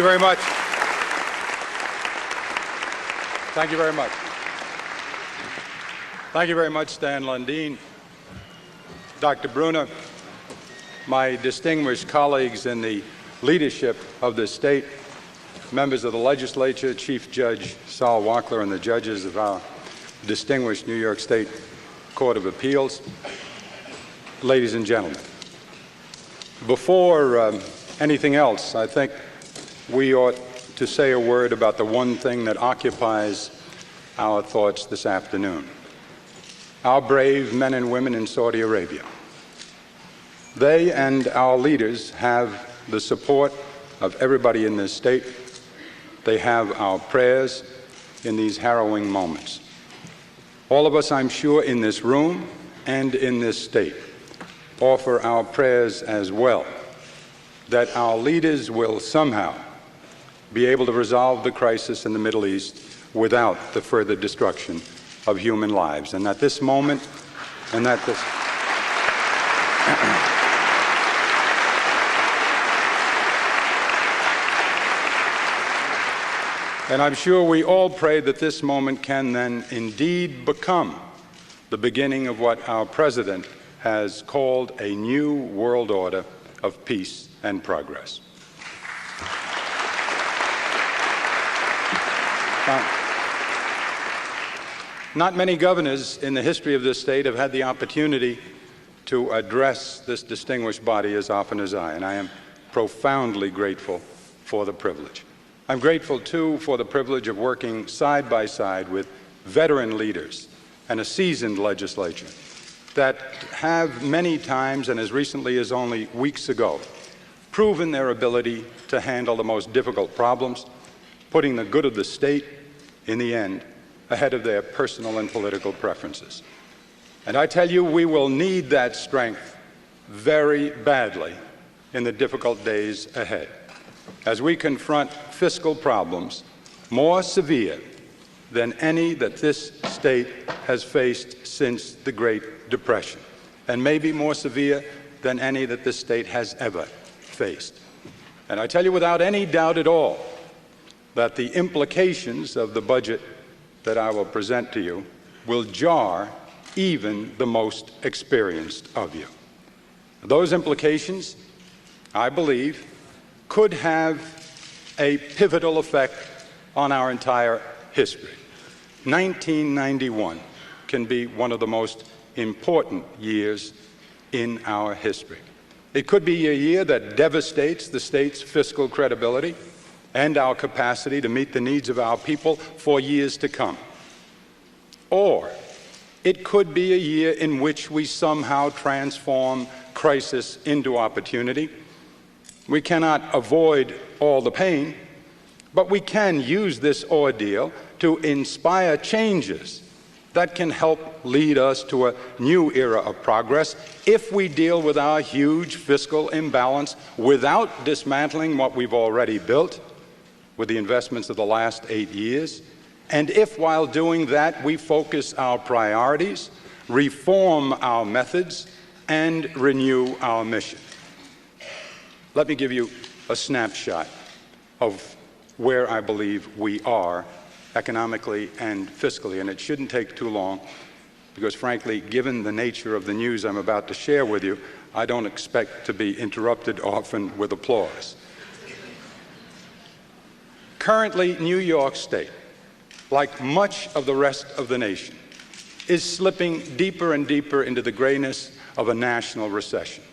Thank you very much. Thank you very much. Thank you very much, Stan Lundeen, Dr. Bruna, my distinguished colleagues in the leadership of the state, members of the legislature, Chief Judge Saul Wachtler, and the judges of our distinguished New York State Court of Appeals, ladies and gentlemen. Before anything else, I think we ought to say a word about the one thing that occupies our thoughts this afternoon: our brave men and women in Saudi Arabia. They and our leaders have the support of everybody in this state. They have our prayers in these harrowing moments. All of us, I'm sure, in this room and in this state offer our prayers as well, that our leaders will somehow be able to resolve the crisis in the Middle East without the further destruction of human lives, and that this moment, and that this and I'm sure we all pray that this moment can then indeed become the beginning of what our President has called a new world order of peace and progress. Not many governors in the history of this state have had the opportunity to address this distinguished body as often as I, and I am profoundly grateful for the privilege. I'm grateful, too, for the privilege of working side by side with veteran leaders and a seasoned legislature that have many times, and as recently as only weeks ago, proven their ability to handle the most difficult problems, putting the good of the state, in the end, ahead of their personal and political preferences. And I tell you, we will need that strength very badly in the difficult days ahead, as we confront fiscal problems more severe than any that this state has faced since the Great Depression, and maybe more severe than any that this state has ever faced. And I tell you without any doubt at all that the implications of the budget that I will present to you will jar even the most experienced of you. Those implications, I believe, could have a pivotal effect on our entire history. 1991 can be one of the most important years in our history. It could be a year that devastates the state's fiscal credibility and our capacity to meet the needs of our people for years to come. Or it could be a year in which we somehow transform crisis into opportunity. We cannot avoid all the pain, but we can use this ordeal to inspire changes that can help lead us to a new era of progress if we deal with our huge fiscal imbalance without dismantling what we've already built with the investments of the last 8 years, and if while doing that we focus our priorities, reform our methods, and renew our mission. Let me give you a snapshot of where I believe we are economically and fiscally, and it shouldn't take too long because, frankly, given the nature of the news I'm about to share with you, I don't expect to be interrupted often with applause. Currently, New York State, like much of the rest of the nation, is slipping deeper and deeper into the grayness of a national recession,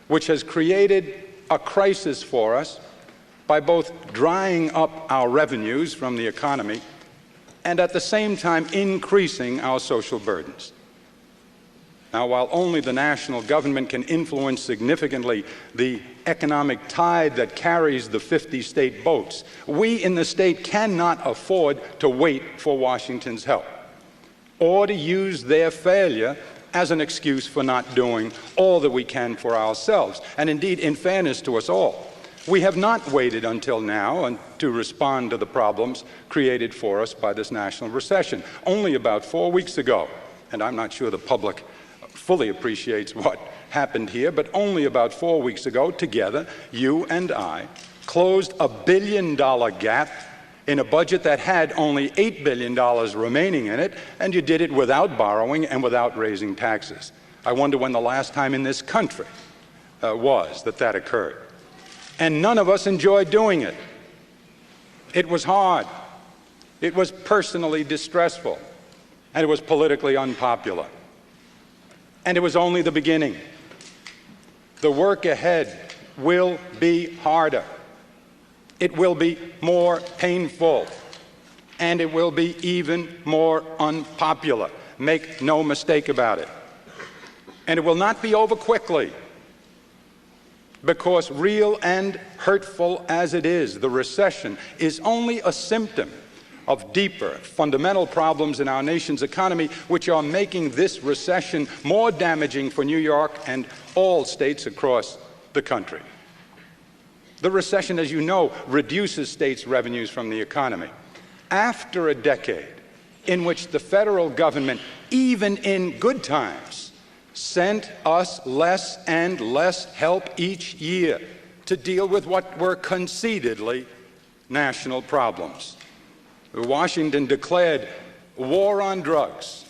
which has created a crisis for us by both drying up our revenues from the economy and at the same time increasing our social burdens. Now, while only the national government can influence significantly the economic tide that carries the 50 state boats, we in the state cannot afford to wait for Washington's help or to use their failure as an excuse for not doing all that we can for ourselves. And indeed, in fairness to us all, we have not waited until now to respond to the problems created for us by this national recession. Only about 4 weeks ago, and I'm not sure the public fully appreciates what happened here, but only about 4 weeks ago, together, you and I closed a $1 billion gap in a budget that had only $8 billion remaining in it, and you did it without borrowing and without raising taxes. I wonder when the last time in this country was that occurred. And none of us enjoyed doing it. It was hard. It was personally distressful. And it was politically unpopular. And it was only the beginning. The work ahead will be harder. It will be more painful. And it will be even more unpopular. Make no mistake about it. And it will not be over quickly. Because real and hurtful as it is, the recession is only a symptom of deeper, fundamental problems in our nation's economy, which are making this recession more damaging for New York and all states across the country. The recession, as you know, reduces states' revenues from the economy. After a decade in which the federal government, even in good times, sent us less and less help each year to deal with what were conceitedly national problems. Washington declared war on drugs,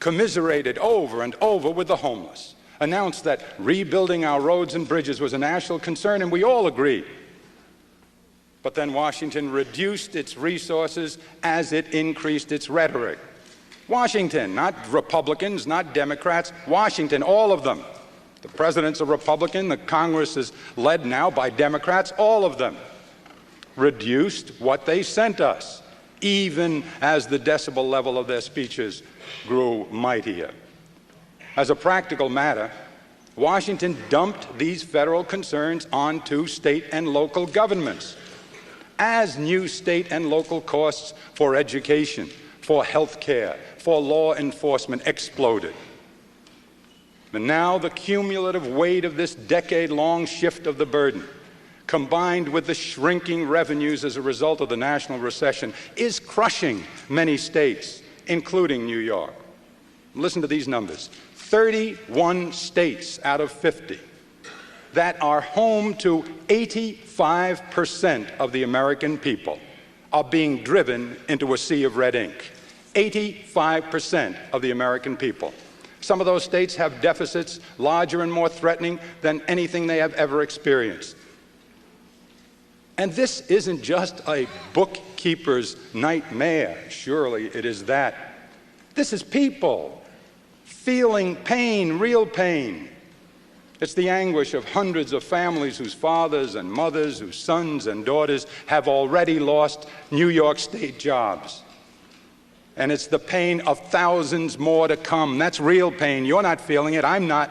commiserated over and over with the homeless, announced that rebuilding our roads and bridges was a national concern, and we all agreed. But then Washington reduced its resources as it increased its rhetoric. Washington, not Republicans, not Democrats, Washington, all of them. The president's a Republican, the Congress is led now by Democrats, all of them reduced what they sent us, even as the decibel level of their speeches grew mightier. As a practical matter, Washington dumped these federal concerns onto state and local governments as new state and local costs for education, for health care, for law enforcement exploded. And now the cumulative weight of this decade-long shift of the burden, combined with the shrinking revenues as a result of the national recession, is crushing many states, including New York. Listen to these numbers. 31 states out of 50 that are home to 85% of the American people are being driven into a sea of red ink. 85% of the American people. Some of those states have deficits larger and more threatening than anything they have ever experienced. And this isn't just a bookkeeper's nightmare. Surely it is that. This is people feeling pain, real pain. It's the anguish of hundreds of families whose fathers and mothers, whose sons and daughters have already lost New York State jobs. And it's the pain of thousands more to come. That's real pain. You're not feeling it, I'm not,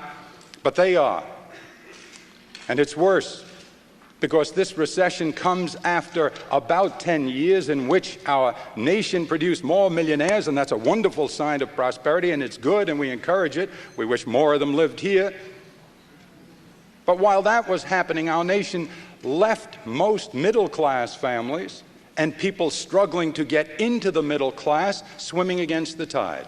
but they are. And it's worse, because this recession comes after about 10 years in which our nation produced more millionaires, and that's a wonderful sign of prosperity, and it's good, and we encourage it. We wish more of them lived here. But while that was happening, our nation left most middle-class families and people struggling to get into the middle class swimming against the tide,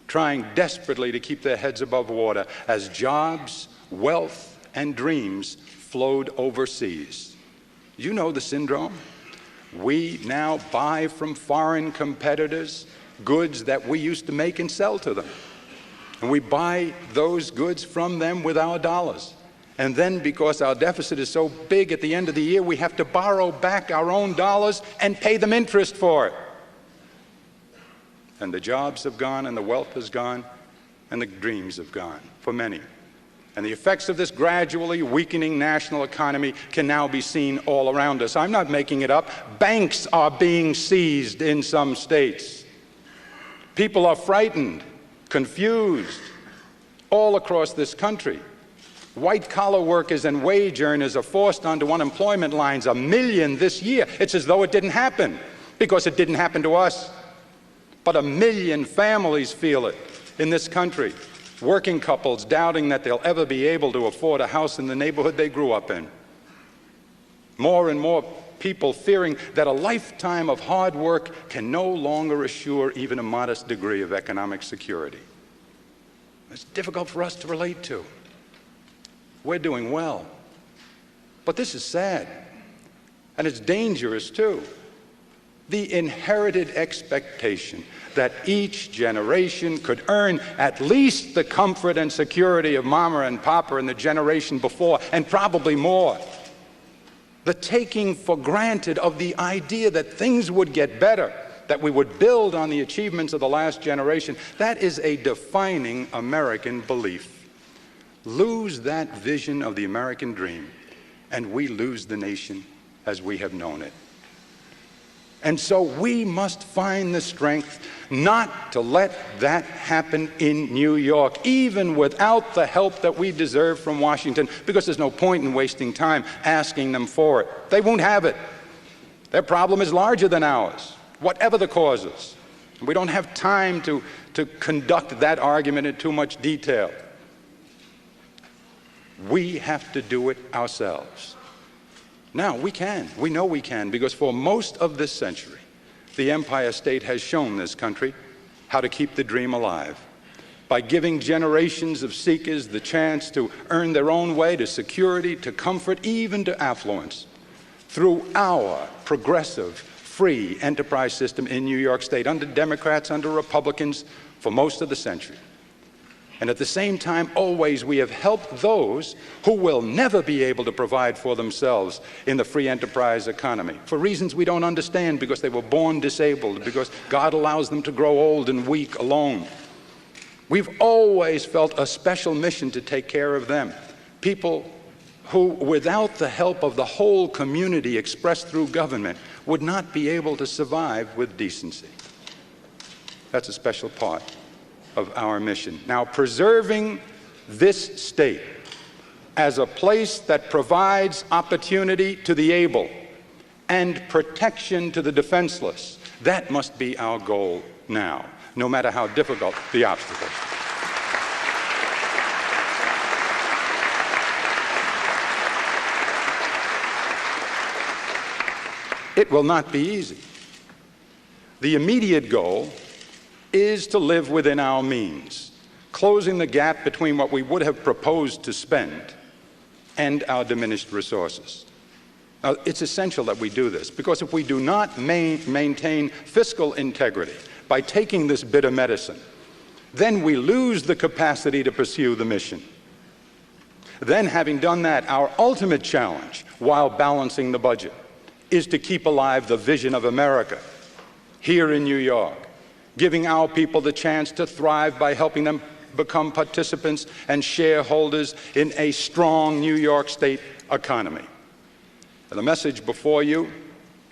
trying desperately to keep their heads above water as jobs, wealth, and dreams flowed overseas. You know the syndrome. We now buy from foreign competitors goods that we used to make and sell to them. And we buy those goods from them with our dollars. And then, because our deficit is so big at the end of the year, we have to borrow back our own dollars and pay them interest for it. And the jobs have gone, and the wealth has gone, and the dreams have gone for many. And the effects of this gradually weakening national economy can now be seen all around us. I'm not making it up. Banks are being seized in some states. People are frightened, confused, all across this country. White-collar workers and wage earners are forced onto unemployment lines, 1 million this year. It's as though it didn't happen, because it didn't happen to us. But 1 million families feel it in this country. Working couples doubting that they'll ever be able to afford a house in the neighborhood they grew up in. More and more people fearing that a lifetime of hard work can no longer assure even a modest degree of economic security. It's difficult for us to relate to. We're doing well. But this is sad. and it's dangerous too. The inherited expectation that each generation could earn at least the comfort and security of Mama and Papa and the generation before, and probably more. The taking for granted of the idea that things would get better, that we would build on the achievements of the last generation, that is a defining American belief. Lose that vision of the American dream, and we lose the nation as we have known it. And so we must find the strength not to let that happen in New York, even without the help that we deserve from Washington, because there's no point in wasting time asking them for it. They won't have it. Their problem is larger than ours, whatever the causes. We don't have time to conduct that argument in too much detail. We have to do it ourselves. Now, we can. We know we can, because for most of this century, the Empire State has shown this country how to keep the dream alive by giving generations of seekers the chance to earn their own way to security, to comfort, even to affluence through our progressive, free enterprise system in New York State, under Democrats, under Republicans, for most of the century. And at the same time, always we have helped those who will never be able to provide for themselves in the free enterprise economy, for reasons we don't understand, because they were born disabled, because God allows them to grow old and weak alone. We've always felt a special mission to take care of them, people who, without the help of the whole community expressed through government, would not be able to survive with decency. That's a special part of our mission. Now, preserving this state as a place that provides opportunity to the able and protection to the defenseless, that must be our goal now, no matter how difficult the obstacles. It will not be easy. The immediate goal is to live within our means, closing the gap between what we would have proposed to spend and our diminished resources. Now, it's essential that we do this, because if we do not maintain fiscal integrity by taking this bitter medicine, then we lose the capacity to pursue the mission. Then, having done that, our ultimate challenge, while balancing the budget, is to keep alive the vision of America here in New York, giving our people the chance to thrive by helping them become participants and shareholders in a strong New York State economy. And the message before you,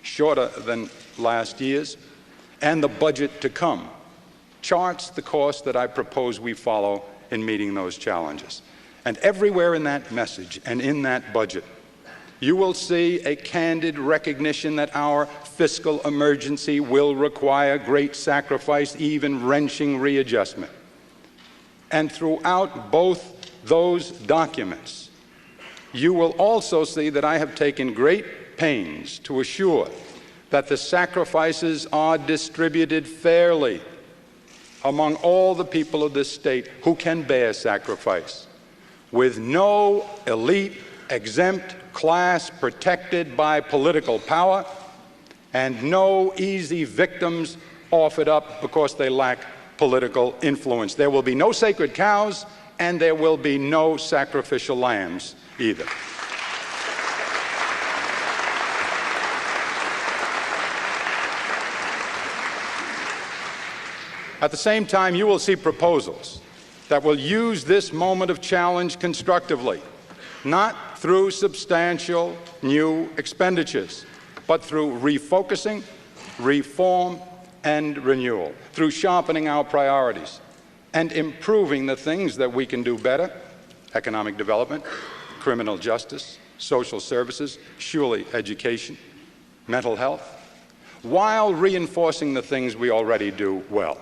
shorter than last year's, and the budget to come, charts the course that I propose we follow in meeting those challenges. And everywhere in that message and in that budget, you will see a candid recognition that our fiscal emergency will require great sacrifice, even wrenching readjustment. And throughout both those documents, you will also see that I have taken great pains to assure that the sacrifices are distributed fairly among all the people of this state who can bear sacrifice, with no elite, exempt class protected by political power, and no easy victims offered up because they lack political influence. There will be no sacred cows, and there will be no sacrificial lambs either. At the same time, you will see proposals that will use this moment of challenge constructively, not through substantial new expenditures, but through refocusing, reform, and renewal, through sharpening our priorities and improving the things that we can do better: economic development, criminal justice, social services, surely education, mental health, while reinforcing the things we already do well.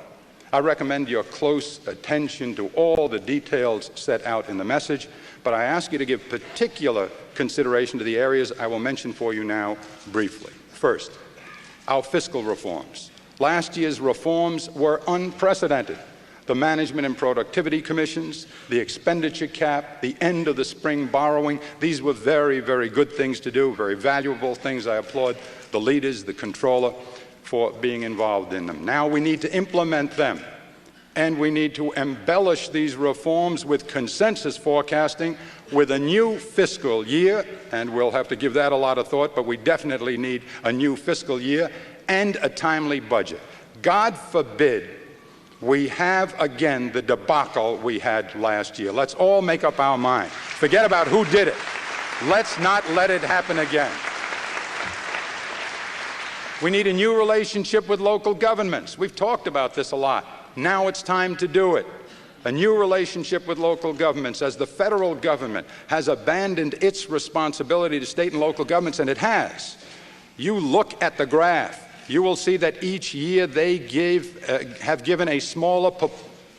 I recommend your close attention to all the details set out in the message, but I ask you to give particular consideration to the areas I will mention for you now briefly. First, our fiscal reforms. Last year's reforms were unprecedented. the Management and Productivity Commissions, the expenditure cap, the end of the spring borrowing. These were very, very good things to do, very valuable things. I applaud the leaders, the controller, for being involved in them. Now we need to implement them, and we need to embellish these reforms with consensus forecasting, with a new fiscal year, and we'll have to give that a lot of thought, but we definitely need a new fiscal year and a timely budget. God forbid we have again the debacle we had last year. Let's all make up our mind. Forget about who did it. Let's not let it happen again. We need a new relationship with local governments. We've talked about this a lot. Now it's time to do it. A new relationship with local governments, as the federal government has abandoned its responsibility to state and local governments, and it has. You look at the graph. You will see that each year they have given a smaller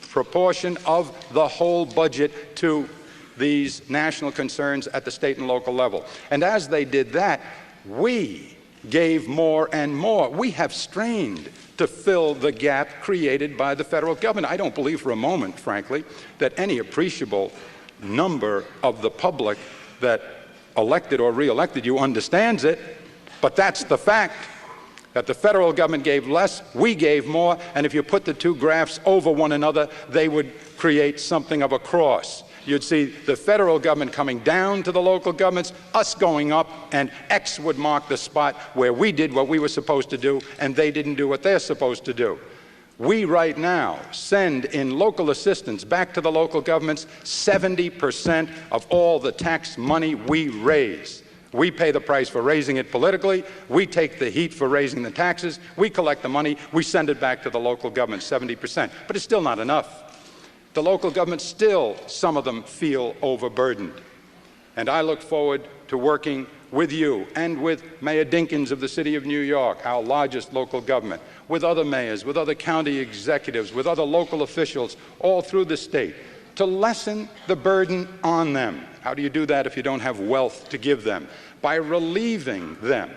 proportion of the whole budget to these national concerns at the state and local level. And as they did that, we gave more and more. We have strained to fill the gap created by the federal government. I don't believe for a moment, frankly, that any appreciable number of the public that elected or re-elected you understands it, but that's the fact. That the federal government gave less, we gave more, and if you put the two graphs over one another, they would create something of a cross. You'd see the federal government coming down to the local governments, us going up, and X would mark the spot where we did what we were supposed to do, and they didn't do what they're supposed to do. We right now send in local assistance back to the local governments 70% of all the tax money we raise. We pay the price for raising it politically. We take the heat for raising the taxes. We collect the money. We send it back to the local government, 70%. But it's still not enough. The local governments still, some of them, feel overburdened. And I look forward to working with you and with Mayor Dinkins of the City of New York, our largest local government, with other mayors, with other county executives, with other local officials all through the state, to lessen the burden on them. How do you do that if you don't have wealth to give them? By relieving them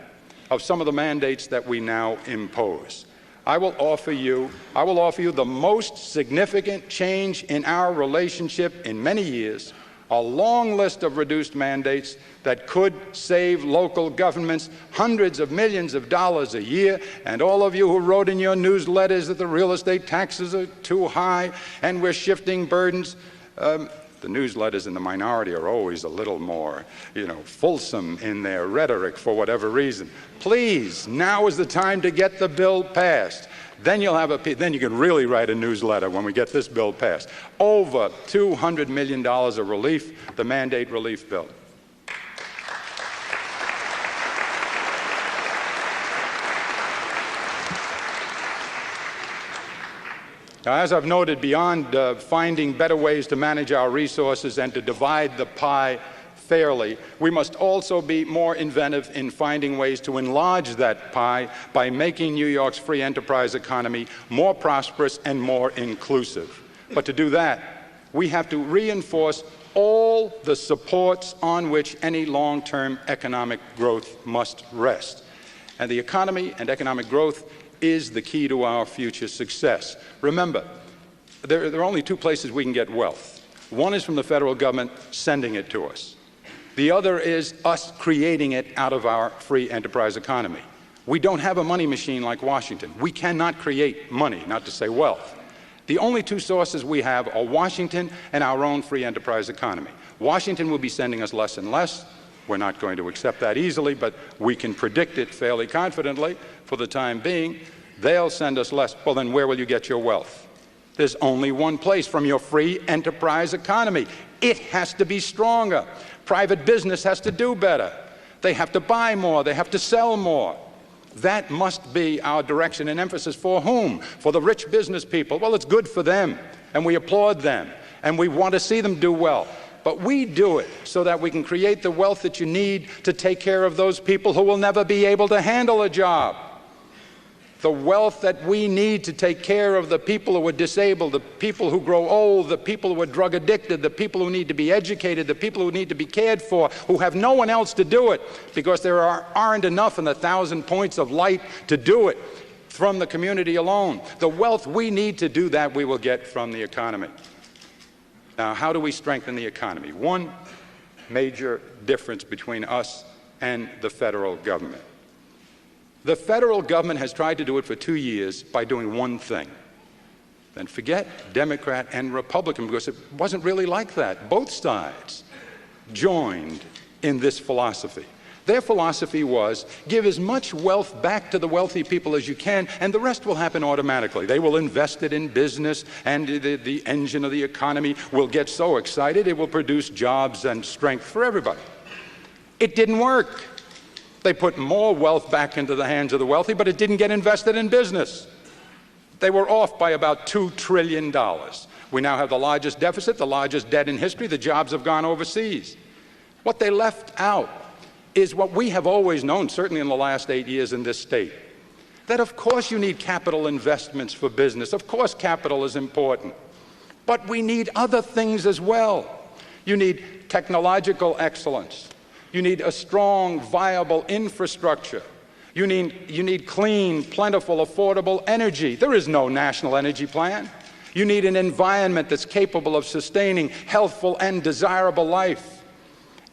of some of the mandates that we now impose. I will offer you the most significant change in our relationship in many years, a long list of reduced mandates that could save local governments hundreds of millions of dollars a year. And all of you who wrote in your newsletters that the real estate taxes are too high and we're shifting burdens, the newsletters in the minority are always a little more, fulsome in their rhetoric for whatever reason. Please, now is the time to get the bill passed. Then then you can really write a newsletter when we get this bill passed. Over $200 million of relief, the mandate relief bill. Now, as I've noted, beyond finding better ways to manage our resources and to divide the pie fairly, we must also be more inventive in finding ways to enlarge that pie by making New York's free enterprise economy more prosperous and more inclusive. But to do that, we have to reinforce all the supports on which any long-term economic growth must rest. And the economy and economic growth is the key to our future success. Remember, there are only two places we can get wealth. One is from the federal government sending it to us. The other is us creating it out of our free enterprise economy. We don't have a money machine like Washington. We cannot create money, not to say wealth. The only two sources we have are Washington and our own free enterprise economy. Washington will be sending us less and less. We're not going to accept that easily, but we can predict it fairly confidently for the time being. They'll send us less. Well, then where will you get your wealth? There's only one place, from your free enterprise economy. It has to be stronger. Private business has to do better. They have to buy more. They have to sell more. That must be our direction and emphasis. For whom? For the rich business people. Well, it's good for them, and we applaud them, and we want to see them do well. But we do it so that we can create the wealth that you need to take care of those people who will never be able to handle a job. The wealth that we need to take care of the people who are disabled, the people who grow old, the people who are drug addicted, the people who need to be educated, the people who need to be cared for, who have no one else to do it because there aren't enough in the 1,000 points of light to do it. from the community alone. The wealth we need to do that we will get from the economy. Now, how do we strengthen the economy? One major difference between us and the federal government. The federal government has tried to do it for 2 years by doing one thing. Then forget Democrat and Republican, because it wasn't really like that. Both sides joined in this philosophy. Their philosophy was, give as much wealth back to the wealthy people as you can, and the rest will happen automatically. They will invest it in business, and the engine of the economy will get so excited it will produce jobs and strength for everybody. It didn't work. They put more wealth back into the hands of the wealthy, but it didn't get invested in business. They were off by about $2 trillion. We now have the largest deficit, the largest debt in history. The jobs have gone overseas. What they left out is what we have always known, certainly in the last 8 years in this state, that of course you need capital investments for business. Of course capital is important. But we need other things as well. You need technological excellence. You need a strong, viable infrastructure. You need clean, plentiful, affordable energy. There is no national energy plan. You need an environment that's capable of sustaining healthful and desirable life,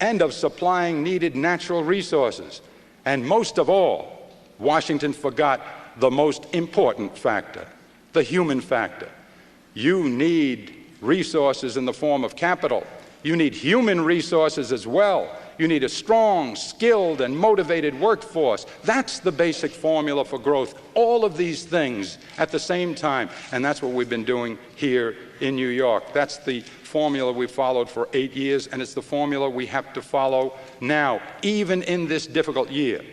and of supplying needed natural resources. And most of all, Washington forgot the most important factor, the human factor. You need resources in the form of capital. You need human resources as well. You need a strong, skilled, and motivated workforce. That's the basic formula for growth. All of these things at the same time, and that's what we've been doing here in New York. That's the formula we followed for 8 years, and it's the formula we have to follow now, even in this difficult year.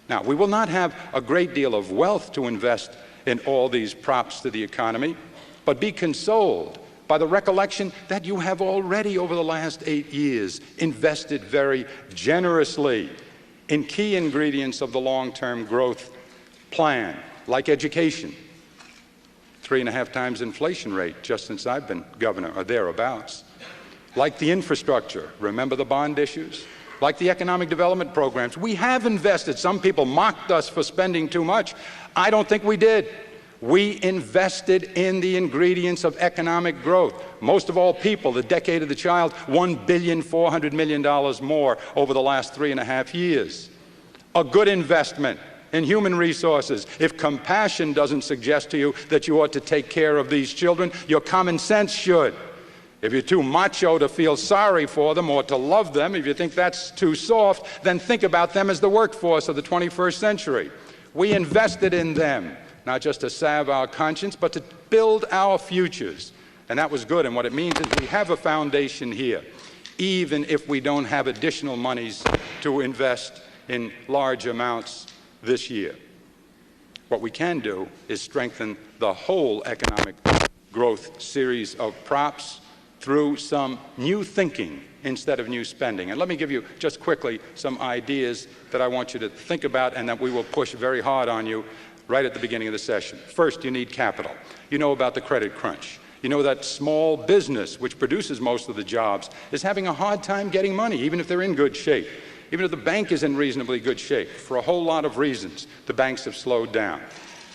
Now, we will not have a great deal of wealth to invest in all these props to the economy, but be consoled by the recollection that you have already, over the last 8 years, invested very generously in key ingredients of the long-term growth plan, like education. 3.5 times inflation rate just since I've been governor, or thereabouts. Like the infrastructure, remember the bond issues? Like the economic development programs. We have invested. Some people mocked us for spending too much. I don't think we did. We invested in the ingredients of economic growth. Most of all people, the decade of the child, $1.4 billion more over the last 3.5 years. A good investment in human resources. If compassion doesn't suggest to you that you ought to take care of these children, your common sense should. If you're too macho to feel sorry for them or to love them, if you think that's too soft, then think about them as the workforce of the 21st century. We invested in them, not just to salve our conscience, but to build our futures. And that was good. And what it means is we have a foundation here, even if we don't have additional monies to invest in large amounts this year. What we can do is strengthen the whole economic growth series of props through some new thinking instead of new spending. And let me give you just quickly some ideas that I want you to think about and that we will push very hard on you right at the beginning of the session. First, you need capital. You know about the credit crunch. You know that small business, which produces most of the jobs, is having a hard time getting money, even if they're in good shape. Even if the bank is in reasonably good shape. For a whole lot of reasons, the banks have slowed down.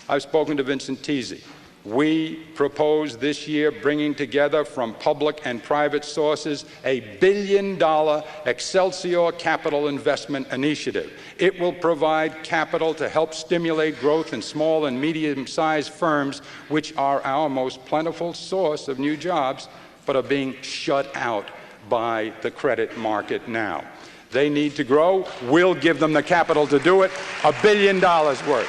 I've spoken to Vincent Tese. We propose this year bringing together from public and private sources a $1 billion Excelsior Capital Investment Initiative. It will provide capital to help stimulate growth in small and medium-sized firms, which are our most plentiful source of new jobs, but are being shut out by the credit market now. They need to grow. We'll give them the capital to do it, $1 billion worth.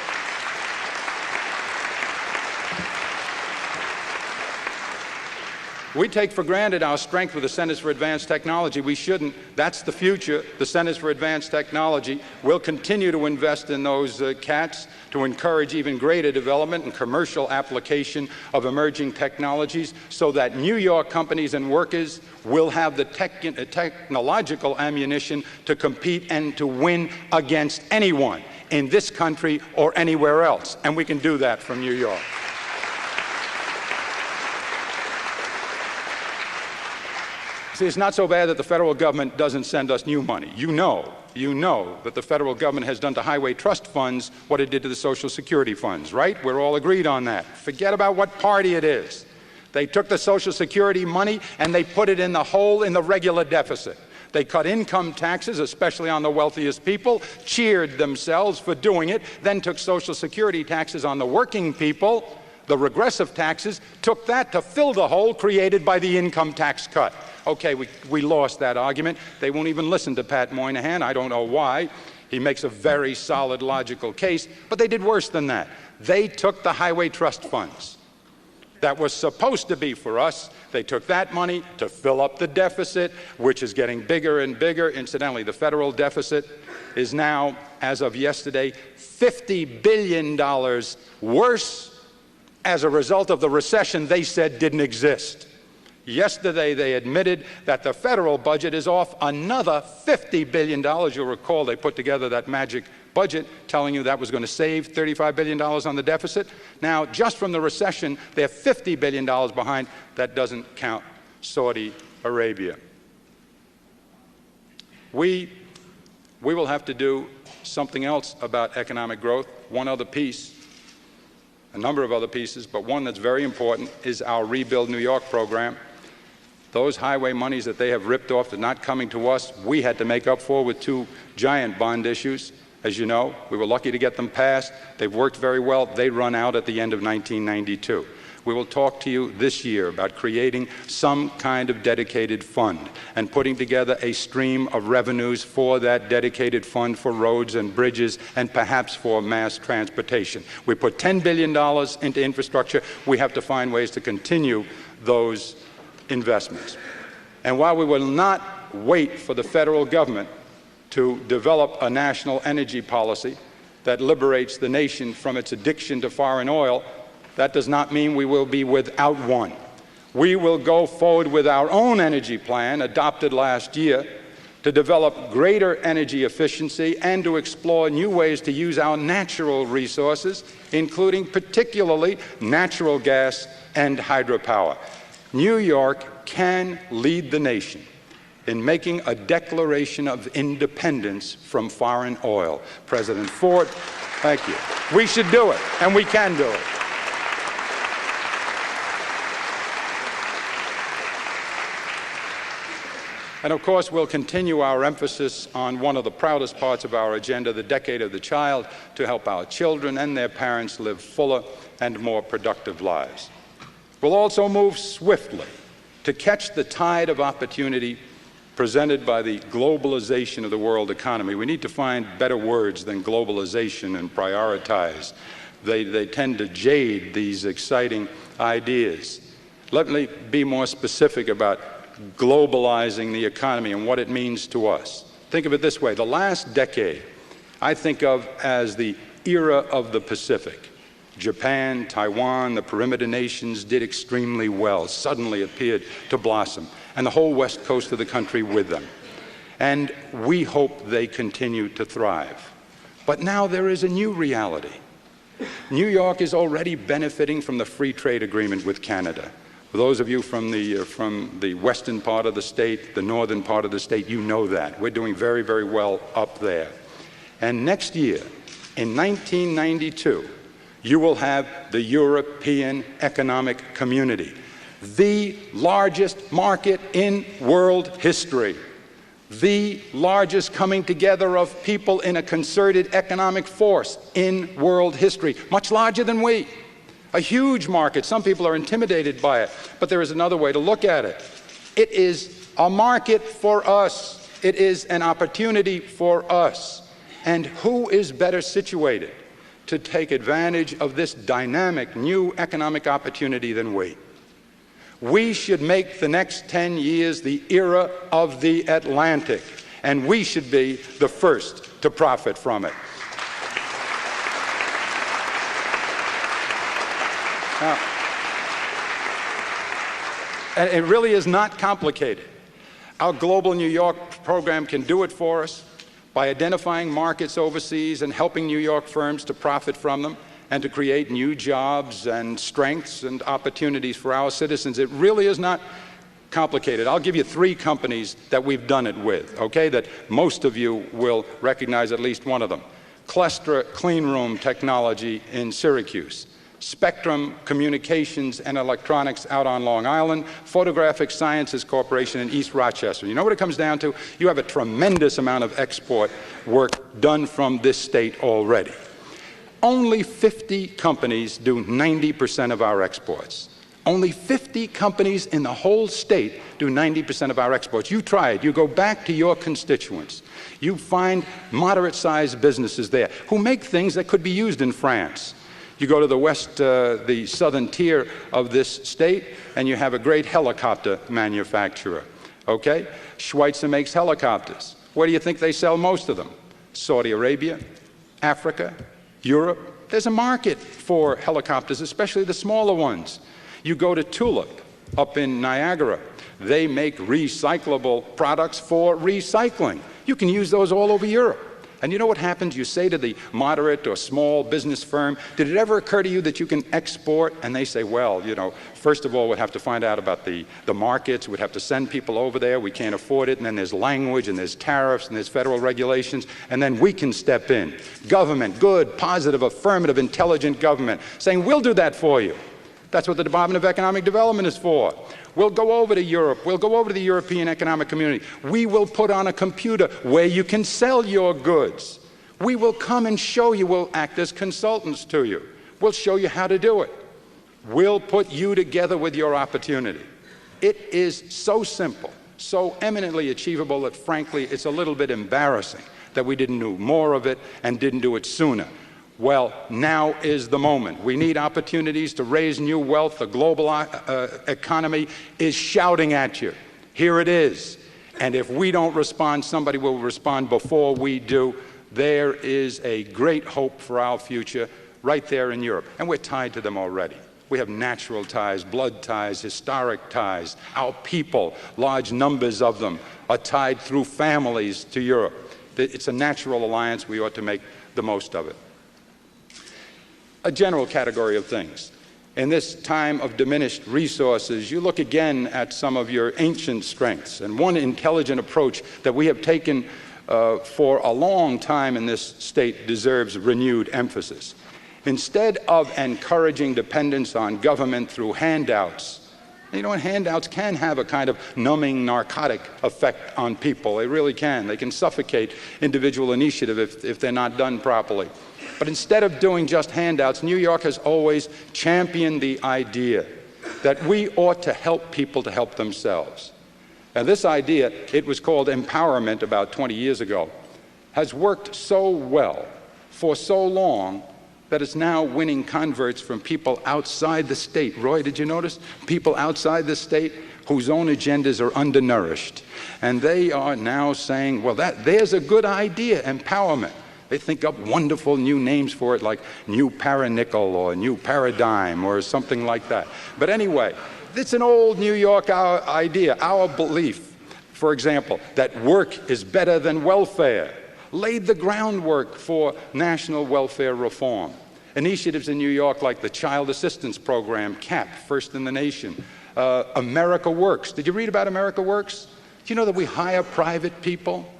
We take for granted our strength with the Centers for Advanced Technology. We shouldn't. That's the future, the Centers for Advanced Technology. We'll continue to invest in those CATs to encourage even greater development and commercial application of emerging technologies so that New York companies and workers will have the technological ammunition to compete and to win against anyone in this country or anywhere else. And we can do that from New York. See, it's not so bad that the federal government doesn't send us new money. You know that the federal government has done to highway trust funds what it did to the Social Security funds, right? We're all agreed on that. Forget about what party it is. They took the Social Security money and they put it in the hole in the regular deficit. They cut income taxes, especially on the wealthiest people, cheered themselves for doing it, then took Social Security taxes on the working people, the regressive taxes, took that to fill the hole created by the income tax cut. Okay, we lost that argument. They won't even listen to Pat Moynihan. I don't know why. He makes a very solid, logical case, but they did worse than that. They took the highway trust funds that was supposed to be for us. They took that money to fill up the deficit, which is getting bigger and bigger. Incidentally, the federal deficit is now, as of yesterday, $50 billion worse as a result of the recession they said didn't exist. Yesterday, they admitted that the federal budget is off another $50 billion. You'll recall they put together that magic budget telling you that was going to save $35 billion on the deficit. Now, just from the recession, they're $50 billion behind. That doesn't count Saudi Arabia. We will have to do something else about economic growth. One other piece, a number of other pieces, but one that's very important is our Rebuild New York program. Those highway monies that they have ripped off, they're not coming to us. We had to make up for with 2 giant bond issues. As you know, we were lucky to get them passed. They've worked very well. They run out at the end of 1992. We will talk to you this year about creating some kind of dedicated fund and putting together a stream of revenues for that dedicated fund for roads and bridges and perhaps for mass transportation. We put $10 billion into infrastructure. We have to find ways to continue those investments. And while we will not wait for the federal government to develop a national energy policy that liberates the nation from its addiction to foreign oil, that does not mean we will be without one. We will go forward with our own energy plan, adopted last year, to develop greater energy efficiency and to explore new ways to use our natural resources, including particularly natural gas and hydropower. New York can lead the nation in making a declaration of independence from foreign oil. President Ford, thank you. We should do it, and we can do it. And of course, we'll continue our emphasis on one of the proudest parts of our agenda, the Decade of the Child, to help our children and their parents live fuller and more productive lives. We'll also move swiftly to catch the tide of opportunity presented by the globalization of the world economy. We need to find better words than globalization and prioritize. They tend to jade these exciting ideas. Let me be more specific about globalizing the economy and what it means to us. Think of it this way. The last decade I think of as the era of the Pacific. Japan, Taiwan, the perimeter nations did extremely well, suddenly appeared to blossom, and the whole west coast of the country with them. And we hope they continue to thrive. But now there is a new reality. New York is already benefiting from the free trade agreement with Canada. For those of you from the western part of the state, the northern part of the state, you know that. We're doing very, very well up there. And next year, in 1992, you will have the European Economic Community, the largest market in world history, the largest coming together of people in a concerted economic force in world history, much larger than we. A huge market. Some people are intimidated by it, but there is another way to look at it. It is a market for us. It is an opportunity for us. And who is better situated to take advantage of this dynamic new economic opportunity than we? We should make the next 10 years the era of the Atlantic, and we should be the first to profit from it. Now, and it really is not complicated. Our Global New York program can do it for us by identifying markets overseas and helping New York firms to profit from them and to create new jobs and strengths and opportunities for our citizens. It really is not complicated. I'll give you 3 companies that we've done it with, okay, that most of you will recognize at least one of them. Clestra Cleanroom Technology in Syracuse, Spectrum Communications and Electronics out on Long Island, Photographic Sciences Corporation in East Rochester. You know what it comes down to? You have a tremendous amount of export work done from this state already. Only 50 companies do 90% of our exports. Only 50 companies in the whole state do 90% of our exports. You try it. You go back to your constituents. You find moderate-sized businesses there who make things that could be used in France. You go to the southern tier of this state, and you have a great helicopter manufacturer, okay? Schweitzer makes helicopters. Where do you think they sell most of them? Saudi Arabia, Africa, Europe. There's a market for helicopters, especially the smaller ones. You go to Tulip up in Niagara. They make recyclable products for recycling. You can use those all over Europe. And you know what happens? You say to the moderate or small business firm, did it ever occur to you that you can export? And they say, well, you know, first of all, we'd have to find out about the markets. We'd have to send people over there. We can't afford it. And then there's language, and there's tariffs, and there's federal regulations. And then we can step in. Government, good, positive, affirmative, intelligent government, saying, we'll do that for you. That's what the Department of Economic Development is for. We'll go over to Europe. We'll go over to the European Economic Community. We will put on a computer where you can sell your goods. We will come and show you. We'll act as consultants to you. We'll show you how to do it. We'll put you together with your opportunity. It is so simple, so eminently achievable that, frankly, it's a little bit embarrassing that we didn't do more of it and didn't do it sooner. Well, now is the moment. We need opportunities to raise new wealth. The global economy is shouting at you. Here it is. And if we don't respond, somebody will respond before we do. There is a great hope for our future right there in Europe. And we're tied to them already. We have natural ties, blood ties, historic ties. Our people, large numbers of them, are tied through families to Europe. It's a natural alliance. We ought to make the most of it. A general category of things. In this time of diminished resources, you look again at some of your ancient strengths. And one intelligent approach that we have taken for a long time in this state deserves renewed emphasis. Instead of encouraging dependence on government through handouts, you know, and handouts can have a kind of numbing narcotic effect on people. They really can. They can suffocate individual initiative if they're not done properly. But instead of doing just handouts, New York has always championed the idea that we ought to help people to help themselves. And this idea, it was called empowerment about 20 years ago, has worked so well for so long that it's now winning converts from people outside the state. Roy, did you notice? People outside the state whose own agendas are undernourished. And they are now saying, well, there's a good idea, empowerment. They think up wonderful new names for it, like New Paranickel or New Paradigm or something like that. But anyway, it's an old New York idea, our belief, for example, that work is better than welfare, laid the groundwork for national welfare reform. Initiatives in New York like the Child Assistance Program, CAP, first in the nation, America Works. Did you read about America Works? Do you know that we hire private people?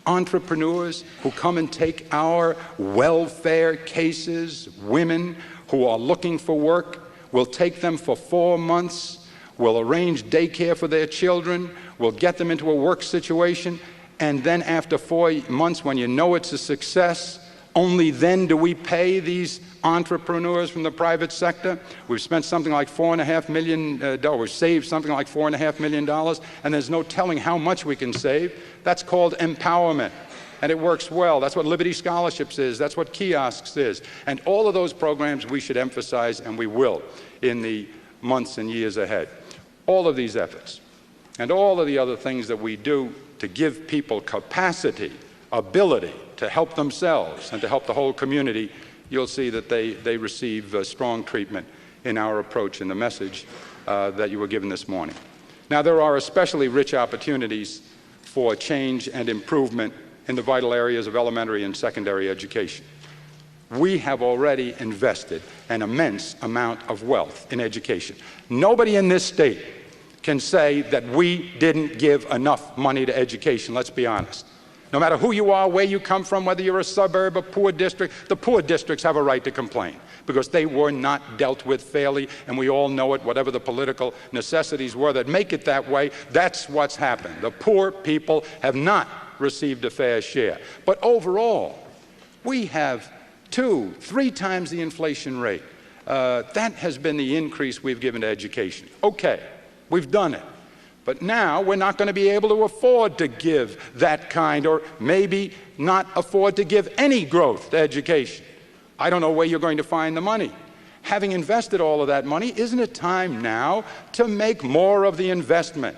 Entrepreneurs who come and take our welfare cases, women who are looking for work. We'll take them for 4 months. We'll arrange daycare for their children. We'll get them into a work situation. And then after 4 months, when you know it's a success, only then do we pay these entrepreneurs from the private sector. We've spent something like $4.5 million. We've saved something like $4.5 million, and there's no telling how much we can save. That's called empowerment, and it works well. That's what Liberty Scholarships is. That's what kiosks is. And all of those programs we should emphasize, and we will, in the months and years ahead. All of these efforts, and all of the other things that we do to give people capacity, ability to help themselves and to help the whole community, you'll see that they receive strong treatment in our approach and the message that you were given this morning. Now, there are especially rich opportunities for change and improvement in the vital areas of elementary and secondary education. We have already invested an immense amount of wealth in education. Nobody in this state can say that we didn't give enough money to education. Let's be honest. No matter who you are, where you come from, whether you're a suburb, a poor district, the poor districts have a right to complain because they were not dealt with fairly, and we all know it, whatever the political necessities were that make it that way, that's what's happened. The poor people have not received a fair share. But overall, we have 2-3 times the inflation rate. That has been the increase we've given to education. Okay, we've done it. But now we're not going to be able to afford to give that kind, or maybe not afford to give any growth to education. I don't know where you're going to find the money. Having invested all of that money, isn't it time now to make more of the investment?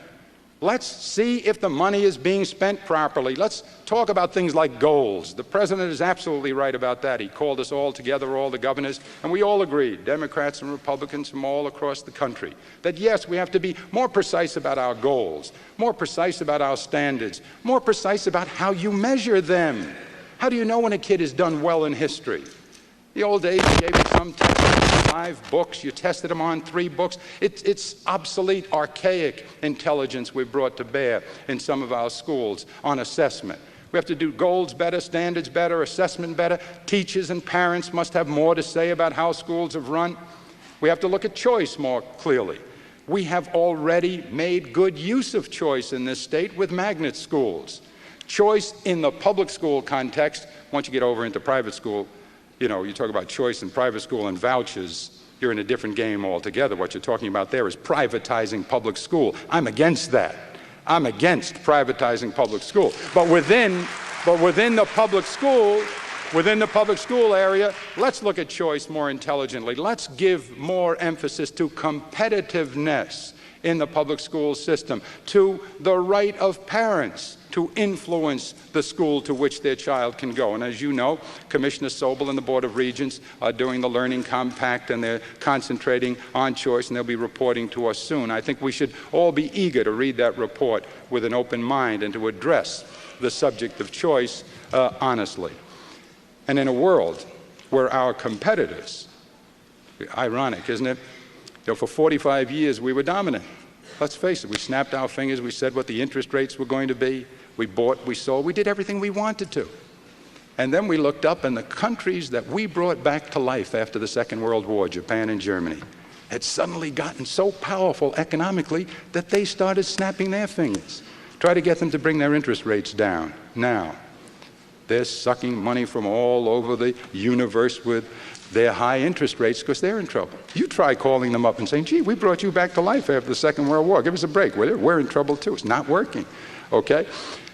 Let's see if the money is being spent properly. Let's talk about things like goals. The president is absolutely right about that. He called us all together, all the governors, and we all agreed, Democrats and Republicans from all across the country, that yes, we have to be more precise about our goals, more precise about our standards, more precise about how you measure them. How do you know when a kid has done well in history? The old days, you gave him some test on 5 books, you tested him on 3 books. It's obsolete, archaic intelligence we've brought to bear in some of our schools on assessment. We have to do goals better, standards better, assessment better. Teachers and parents must have more to say about how schools have run. We have to look at choice more clearly. We have already made good use of choice in this state with magnet schools. Choice in the public school context, once you get over into private school, you know, you talk about choice in private school and vouchers, you're in a different game altogether. What you're talking about there is privatizing public school. I'm against that. I'm against privatizing public school. But within the public school area, let's look at choice more intelligently. Let's give more emphasis to competitiveness in the public school system, to the right of parents to influence the school to which their child can go. And as you know, Commissioner Sobel and the Board of Regents are doing the Learning Compact, and they're concentrating on choice, and they'll be reporting to us soon. I think we should all be eager to read that report with an open mind and to address the subject of choice honestly. And in a world where our competitors, ironic, isn't it? You know, for 45 years we were dominant. Let's face it, we snapped our fingers, we said what the interest rates were going to be, we bought, we sold, we did everything we wanted to. And then we looked up, and the countries that we brought back to life after the Second World War, Japan and Germany, had suddenly gotten so powerful economically that they started snapping their fingers. Try to get them to bring their interest rates down. Now, they're sucking money from all over the universe with their high interest rates because they're in trouble. You try calling them up and saying, gee, we brought you back to life after the Second World War. Give us a break. We're in trouble too. It's not working. Okay?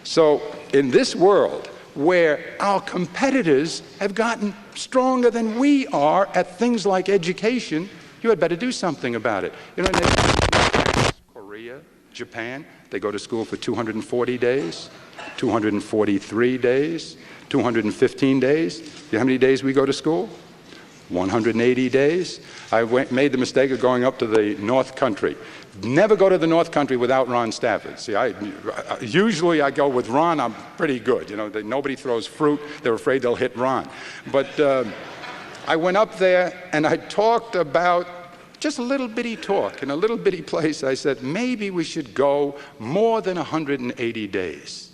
So in this world where our competitors have gotten stronger than we are at things like education, you had better do something about it. You know, Korea, Japan, they go to school for 240 days, 243 days, 215 days. You know how many days we go to school? 180 days. I made the mistake of going up to the North Country. Never go to the North Country without Ron Stafford. See, usually I go with Ron, I'm pretty good. You know, nobody throws fruit. They're afraid they'll hit Ron. But I went up there and I talked about just a little bitty talk in a little bitty place. I said, maybe we should go more than 180 days.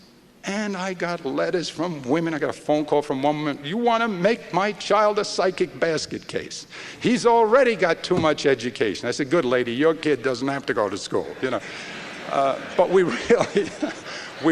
And I got letters from women. I got a phone call from one woman. You want to make my child a psychic basket case. He's already got too much education. I said, good lady, your kid doesn't have to go to school, you know. But we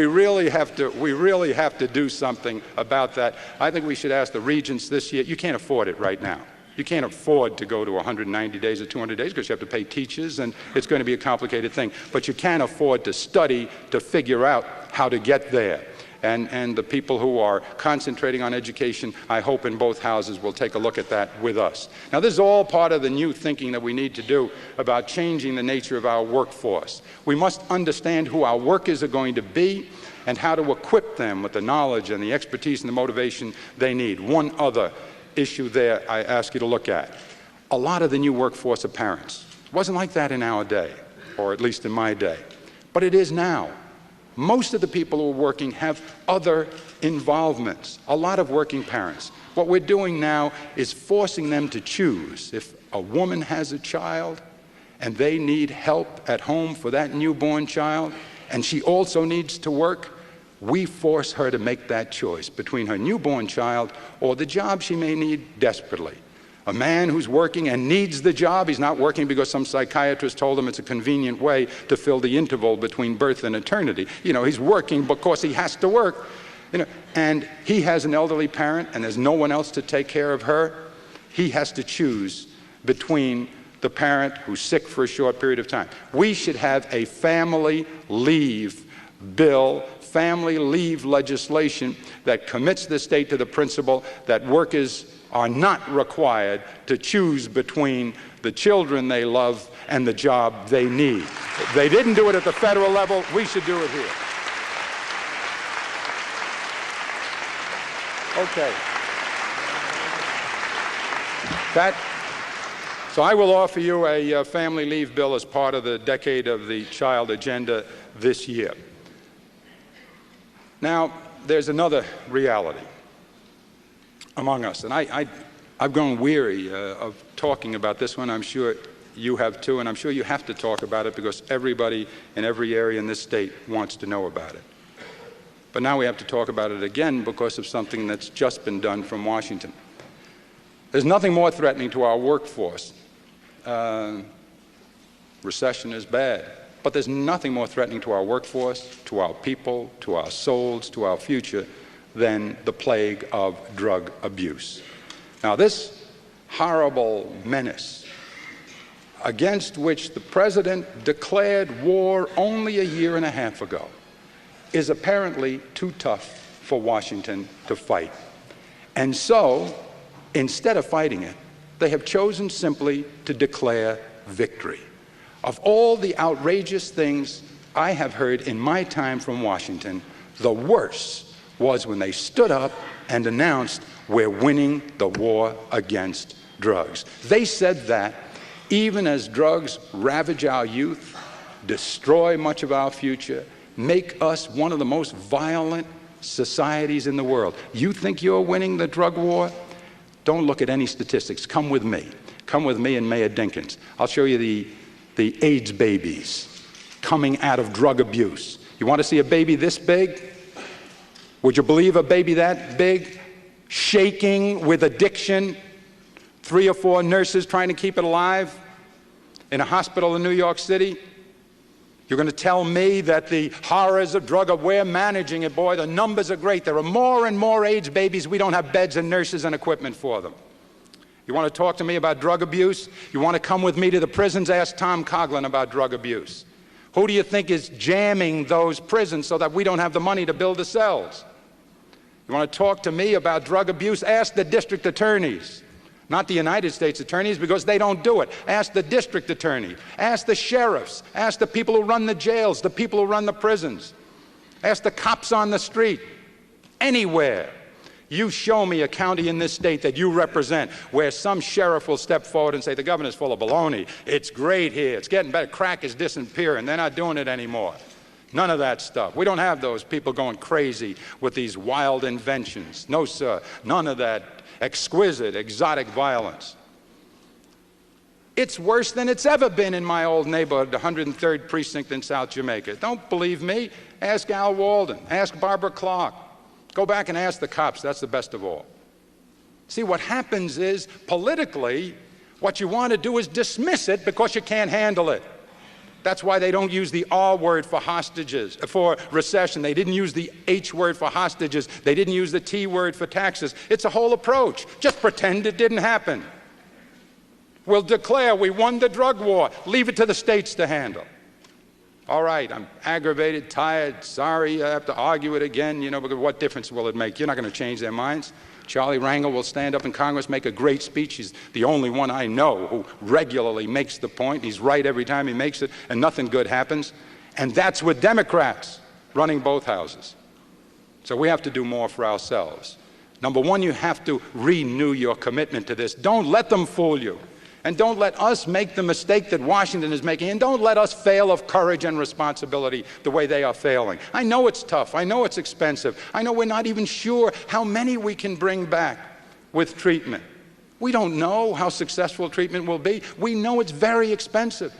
really have to do something about that. I think we should ask the regents this year. You can't afford it right now. You can't afford to go to 190 days or 200 days because you have to pay teachers, and it's going to be a complicated thing. But you can afford to study to figure out how to get there. And the people who are concentrating on education, I hope in both houses will take a look at that with us. Now, this is all part of the new thinking that we need to do about changing the nature of our workforce. We must understand who our workers are going to be and how to equip them with the knowledge and the expertise and the motivation they need. One other issue there I ask you to look at. A lot of the new workforce are parents. It wasn't like that in our day, or at least in my day. But it is now. Most of the people who are working have other involvements, a lot of working parents. What we're doing now is forcing them to choose. If a woman has a child and they need help at home for that newborn child, and she also needs to work, we force her to make that choice between her newborn child or the job she may need desperately. A man who's working and needs the job, he's not working because some psychiatrist told him it's a convenient way to fill the interval between birth and eternity. He's working because he has to work. And he has an elderly parent and there's no one else to take care of her. He has to choose between the parent who's sick for a short period of time. We should have a family leave bill, family leave legislation that commits the state to the principle that workers are not required to choose between the children they love and the job they need. They didn't do it at the federal level. We should do it here. Okay. So I will offer you a family leave bill as part of the Decade of the Child agenda this year. Now, there's another reality among us, and I've grown weary of talking about this one. I'm sure you have too, and I'm sure you have to talk about it because everybody in every area in this state wants to know about it. But now we have to talk about it again because of something that's just been done from Washington. There's nothing more threatening to our workforce. Recession is bad, but there's nothing more threatening to our workforce, to our people, to our souls, to our future than the plague of drug abuse. Now, this horrible menace against which the president declared war only a year and a half ago is apparently too tough for Washington to fight. And so, instead of fighting it, they have chosen simply to declare victory. Of all the outrageous things I have heard in my time from Washington, the worst was when they stood up and announced, we're winning the war against drugs. They said that even as drugs ravage our youth, destroy much of our future, make us one of the most violent societies in the world. You think you're winning the drug war? Don't look at any statistics. Come with me. Come with me and Mayor Dinkins. I'll show you the AIDS babies coming out of drug abuse. You want to see a baby this big? Would you believe a baby that big, shaking with addiction, 3 or 4 nurses trying to keep it alive in a hospital in New York City? You're going to tell me that the horrors of drug, we're managing it, boy, the numbers are great. There are more and more AIDS babies. We don't have beds and nurses and equipment for them. You want to talk to me about drug abuse? You want to come with me to the prisons? Ask Tom Coughlin about drug abuse. Who do you think is jamming those prisons so that we don't have the money to build the cells? You want to talk to me about drug abuse? Ask the district attorneys. Not the United States attorneys, because they don't do it. Ask the district attorney. Ask the sheriffs. Ask the people who run the jails, the people who run the prisons. Ask the cops on the street. Anywhere. You show me a county in this state that you represent where some sheriff will step forward and say, the governor's full of baloney. It's great here. It's getting better. Crack is disappearing. They're not doing it anymore. None of that stuff. We don't have those people going crazy with these wild inventions. No, sir. None of that exquisite, exotic violence. It's worse than it's ever been in my old neighborhood, the 103rd Precinct in South Jamaica. Don't believe me? Ask Al Walden. Ask Barbara Clark. Go back and ask the cops. That's the best of all. See, what happens is, politically, what you want to do is dismiss it because you can't handle it. That's why they don't use the R word for hostages, for recession. They didn't use the H word for hostages. They didn't use the T word for taxes. It's a whole approach. Just pretend it didn't happen. We'll declare we won the drug war. Leave it to the states to handle. All right, I'm aggravated, tired, sorry, I have to argue it again, because what difference will it make? You're not going to change their minds. Charlie Rangel will stand up in Congress, make a great speech. He's the only one I know who regularly makes the point. He's right every time he makes it, and nothing good happens. And that's with Democrats running both houses. So we have to do more for ourselves. Number one, you have to renew your commitment to this. Don't let them fool you. And don't let us make the mistake that Washington is making. And don't let us fail of courage and responsibility the way they are failing. I know it's tough. I know it's expensive. I know we're not even sure how many we can bring back with treatment. We don't know how successful treatment will be. We know it's very expensive.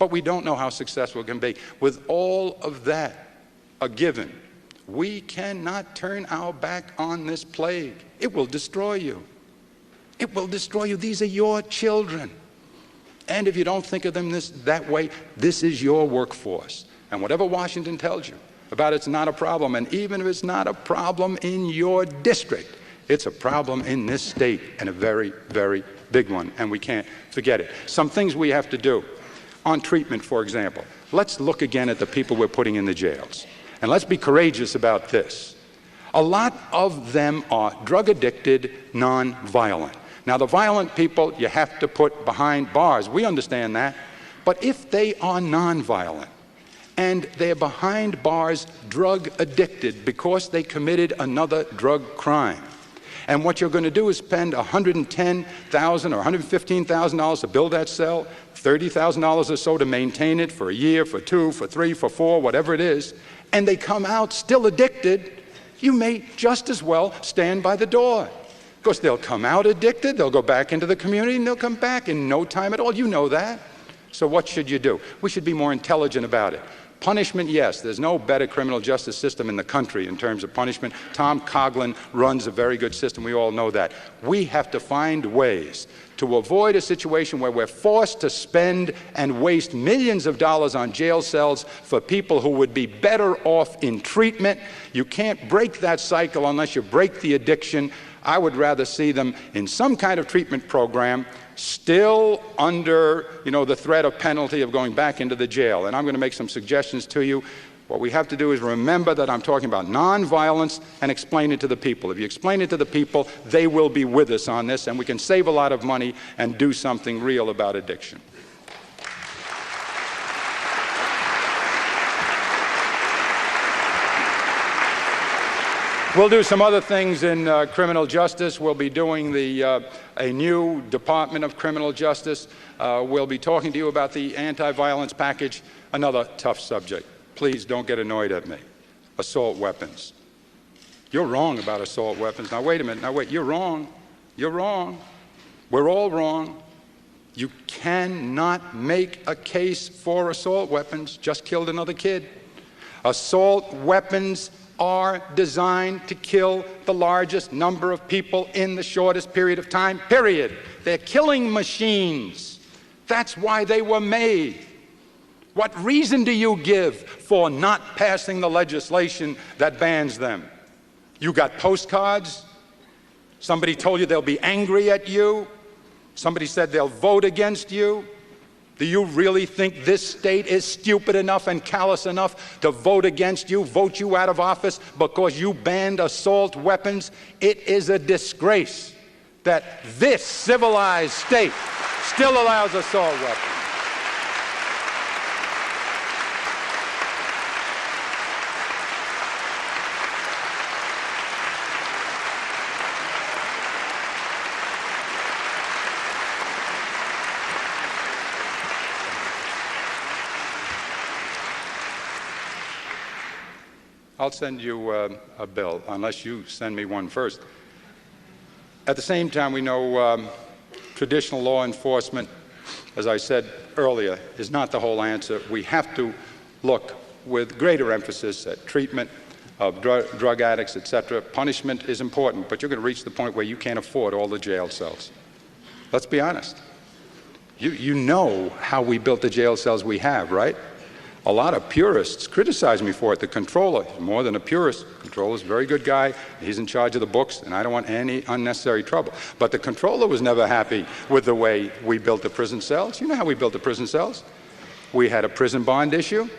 but we don't know how successful it can be. With all of that a given, we cannot turn our back on this plague. It will destroy you. It will destroy you. These are your children. And if you don't think of them that way, this is your workforce. And whatever Washington tells you about it's not a problem, and even if it's not a problem in your district, it's a problem in this state, and a very, very big one, and we can't forget it. Some things we have to do. On treatment, for example, let's look again at the people we're putting in the jails. And let's be courageous about this. A lot of them are drug-addicted, non-violent. Now, the violent people you have to put behind bars. We understand that. But if they are non-violent and they're behind bars drug-addicted because they committed another drug crime, and what you're going to do is spend $110,000 or $115,000 to build that cell, $30,000 or so to maintain it for a year, for 2, for 3, for 4, whatever it is, and they come out still addicted, you may just as well stand by the door. Because they'll come out addicted, they'll go back into the community, and they'll come back in no time at all. You know that. So what should you do? We should be more intelligent about it. Punishment, yes. There's no better criminal justice system in the country in terms of punishment. Tom Coughlin runs a very good system. We all know that. We have to find ways to avoid a situation where we're forced to spend and waste millions of dollars on jail cells for people who would be better off in treatment. You can't break that cycle unless you break the addiction. I would rather see them in some kind of treatment program, still under, the threat of penalty of going back into the jail. And I'm going to make some suggestions to you. What we have to do is remember that I'm talking about nonviolence and explain it to the people. If you explain it to the people, they will be with us on this, and we can save a lot of money and do something real about addiction. We'll do some other things in criminal justice. We'll be doing a new Department of Criminal Justice. We'll be talking to you about the anti-violence package, another tough subject. Please don't get annoyed at me. Assault weapons. You're wrong about assault weapons. Now, wait a minute. Now, wait. You're wrong. You're wrong. We're all wrong. You cannot make a case for assault weapons. Just killed another kid. Assault weapons are designed to kill the largest number of people in the shortest period of time, period. They're killing machines. That's why they were made. What reason do you give for not passing the legislation that bans them? You got postcards? Somebody told you they'll be angry at you? Somebody said they'll vote against you? Do you really think this state is stupid enough and callous enough to vote against you, vote you out of office because you banned assault weapons? It is a disgrace that this civilized state still allows assault weapons. I'll send you a bill, unless you send me one first. At the same time, we know traditional law enforcement, as I said earlier, is not the whole answer. We have to look with greater emphasis at treatment of drug addicts, etc. Punishment is important, but you're going to reach the point where you can't afford all the jail cells. Let's be honest. You know how we built the jail cells we have, right? A lot of purists criticize me for it. The controller, more than a purist, the controller's a very good guy. He's in charge of the books, and I don't want any unnecessary trouble. But the controller was never happy with the way we built the prison cells. You know how we built the prison cells? We had a prison bond issue,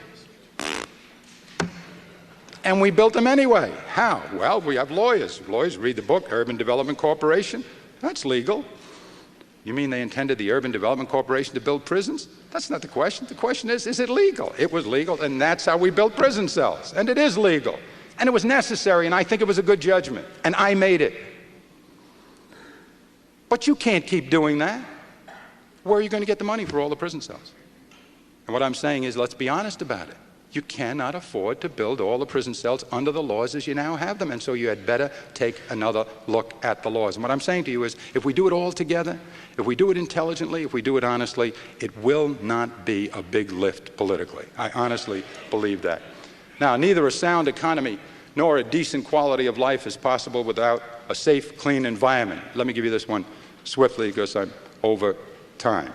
and we built them anyway. How? Well, we have lawyers. Lawyers read the book, Urban Development Corporation. That's legal. You mean they intended the Urban Development Corporation to build prisons? That's not the question. The question is it legal? It was legal, and that's how we built prison cells. And it is legal. And it was necessary, and I think it was a good judgment. And I made it. But you can't keep doing that. Where are you going to get the money for all the prison cells? And what I'm saying is, let's be honest about it. You cannot afford to build all the prison cells under the laws as you now have them, and so you had better take another look at the laws. And what I'm saying to you is, if we do it all together, if we do it intelligently, if we do it honestly, it will not be a big lift politically. I honestly believe that. Now, neither a sound economy nor a decent quality of life is possible without a safe, clean environment. Let me give you this one swiftly because I'm over time.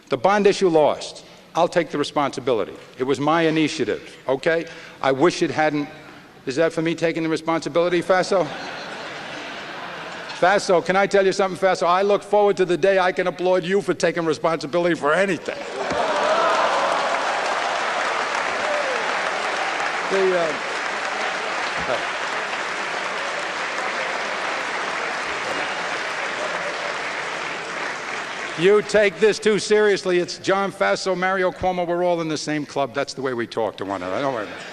The bond issue lost. I'll take the responsibility. It was my initiative, okay? I wish it hadn't. Is that for me taking the responsibility, Faso? Faso, can I tell you something, Faso? I look forward to the day I can applaud you for taking responsibility for anything. You take this too seriously. It's John Faso, Mario Cuomo. We're all in the same club. That's the way we talk to one another. Don't worry about it.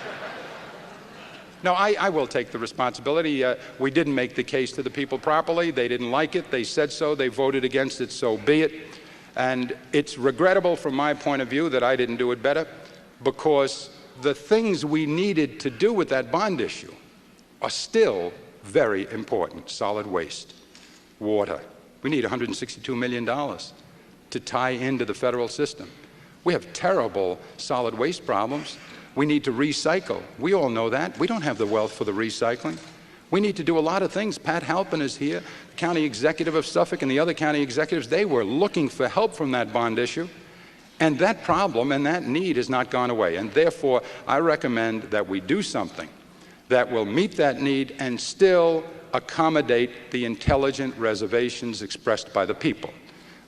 No, I will take the responsibility. We didn't make the case to the people properly. They didn't like it. They said so. They voted against it. So be it. And it's regrettable from my point of view that I didn't do it better, because the things we needed to do with that bond issue are still very important. Solid waste, water. We need $162 million to tie into the federal system. We have terrible solid waste problems. We need to recycle. We all know that. We don't have the wealth for the recycling. We need to do a lot of things. Pat Halpin is here, county executive of Suffolk, and the other county executives. They were looking for help from that bond issue. And that problem and that need has not gone away. And therefore, I recommend that we do something that will meet that need and still accommodate the intelligent reservations expressed by the people.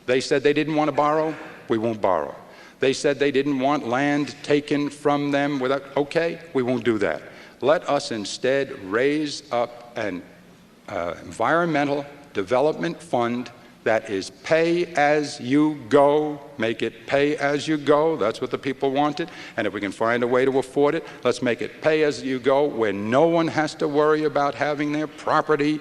They said they didn't want to borrow. We won't borrow. They said they didn't want land taken from them without, okay, we won't do that. Let us instead raise up an environmental development fund that is pay as you go. Make it pay as you go. That's what the people wanted. And if we can find a way to afford it, let's make it pay as you go, where no one has to worry about having their property,